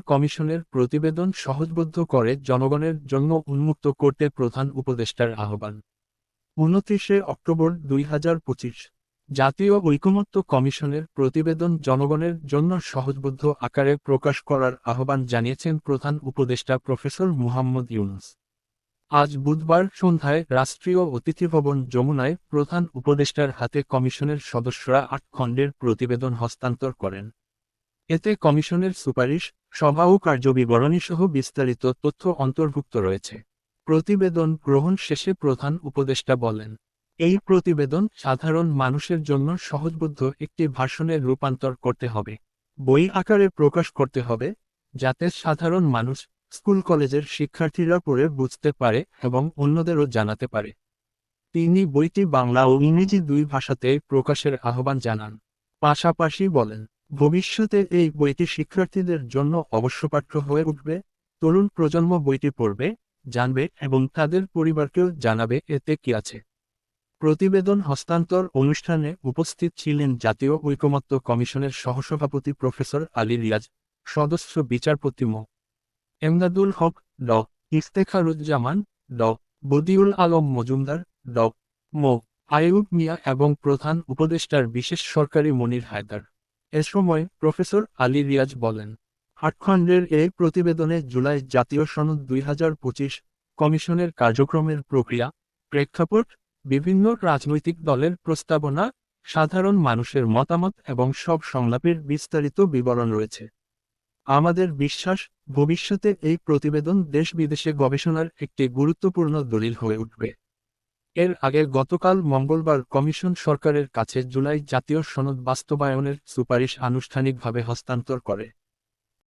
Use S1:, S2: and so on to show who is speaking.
S1: কমিশনের প্রতিবেদন সহজবোধ্য করে জনগণের জন্য উন্মুক্ত করতে প্রধান উপদেষ্টার আহ্বান। ২৯ অক্টোবর ২০২৫। জাতীয় ঐকমত্য কমিশনের প্রতিবেদন জনগণের জন্য সহজবোধ্য আকারে প্রকাশ করার আহ্বান জানিয়েছেন প্রধান উপদেষ্টা প্রফেসর মুহাম্মদ ইউনূস। আজ বুধবার সন্ধ্যায় রাষ্ট্রীয় অতিথি ভবন যমুনায় প্রধান উপদেষ্টার হাতে কমিশনের সদস্যরা ৮ খণ্ডের প্রতিবেদন হস্তান্তর করেন। এতে কমিশনের সুপারিশ, সভা ও কার্যবিবরণীসহ বিস্তারিত তথ্য অন্তর্ভুক্ত রয়েছে। প্রতিবেদন গ্রহণ শেষে প্রধান উপদেষ্টা বলেন, এই প্রতিবেদন সাধারণ মানুষের জন্য সহজবোধ্য একটি ভাষণে রূপান্তর করতে হবে। বই আকারে প্রকাশ করতে হবে, যাতে সাধারণ মানুষ, স্কুল কলেজের শিক্ষার্থীরা পড়ে বুঝতে পারে এবং অন্যদেরও জানাতে পারে। তিনি বইটি বাংলা ও ইংরেজি দুই ভাষাতেই প্রকাশের আহ্বান জানান। পাশাপাশি বলেন, ভবিষ্যতে এই বইটি শিক্ষার্থীদের জন্য অবশ্যপাঠ্য হয়ে উঠবে। তরুণ প্রজন্ম বইটি পড়বে, জানবে এবং তাদের পরিবারকেও জানাবে এতে কি আছে। প্রতিবেদন হস্তান্তর অনুষ্ঠানে উপস্থিত ছিলেন জাতীয় ঐকমত্য কমিশনের সহসভাপতি প্রফেসর আলী রিয়াজ, সদস্য বিচারপতি মো. এমদাদুল হক, ড. ইফতেখারুজ্জামান, ড. বদিউল আলম মজুমদার, ড. মো. আইয়ুব মিয়া এবং প্রধান উপদেষ্টার বিশেষ সরকারি মনির হায়দার। এ সময় প্রফেসর আলী রিয়াজ বলেন, ৮ খণ্ডের এই প্রতিবেদনে জুলাই জাতীয় সনদ ২০২৫ কমিশনের কার্যক্রমের প্রক্রিয়া, প্রেক্ষাপট, বিভিন্ন রাজনৈতিক দলের প্রস্তাবনা, সাধারণ মানুষের মতামত এবং সব সংলাপের বিস্তারিত বিবরণ রয়েছে। আমাদের বিশ্বাস, ভবিষ্যতে এই প্রতিবেদন দেশ বিদেশে গবেষণার একটি গুরুত্বপূর্ণ দলিল হয়ে উঠবে। এর আগে গতকাল মঙ্গলবার কমিশন সরকারের কাছে জুলাই জাতীয় সনদ বাস্তবায়নের সুপারিশ আনুষ্ঠানিকভাবে হস্তান্তর করে।